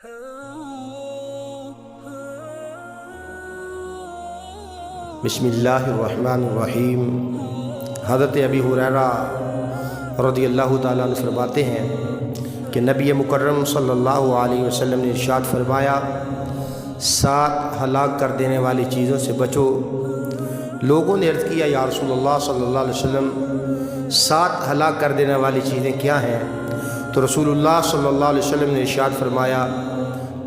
बिस्मिल्लाहिर्रहमानिर्रहीम। हज़रत अबी हुरैरा रज़ी अल्लाह ताला अन्हु फरमाते हैं कि नबी मुकर्रम सल्लल्लाहु अलैहि वसल्लम ने इरशाद फरमाया, 7 हलाक कर देने वाली चीज़ों से बचो। लोगों ने अर्ज़ किया, या रसूलल्लाह सल्लल्लाहु अलैहि वसल्लम 7 हलाक कर देने वाली चीज़ें क्या हैं? तो रसूलुल्लाह सल्लल्लाहु अलैहि वसल्लम ने इरशाद फरमाया,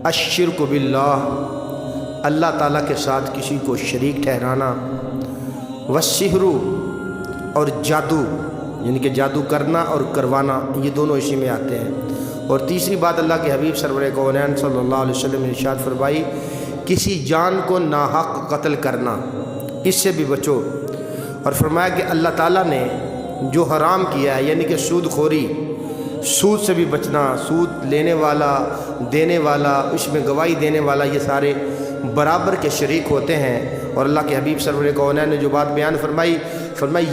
अश्शिर्कु बिल्लाह, अल्लाह ताला के साथ किसी को शरीक ठहराना, वस्सिहरु, और जादू यानी कि जादू करना और करवाना, ये दोनों इसी में आते हैं। और तीसरी बात, अल्लाह के हबीब सरवर कौनैन सल्लल्लाहु अलैहि वसल्लम ने इरशाद फरमाई, किसी जान को नाहक कत्ल करना, इससे भी बचो। और फरमाया कि अल्लाह ताला ने जो हराम किया है यानी कि सूद खोरी, सूद से भी बचना, सूद लेने वाला, देने वाला, इसमें गवाही देने वाला, ये सारे बराबर के शरीक होते हैं। और अल्लाह के हबीब सरवर कौनैन ने जो बात बयान फरमाई,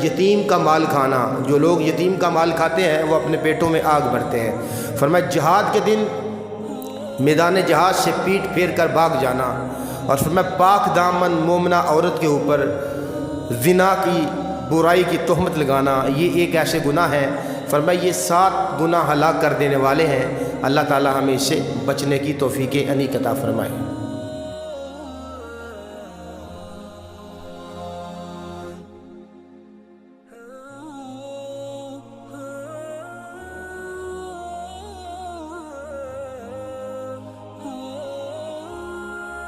यतीम का माल खाना, जो लोग यतीम का माल खाते हैं वो अपने पेटों में आग भरते हैं। फरमाया जिहाद के दिन मैदान जहाज से पीठ फेर कर भाग जाना। और फरमाया पाक दामन मोमना औरत के ऊपर ज़िना की, बुराई की तोहमत लगाना, ये एक ऐसे गुनाह है। फरमाया ये 7 गुनाह हलाक कर देने वाले हैं। अल्लाह ताला हमें इससे बचने की तौफीक अनीक अता फरमाए।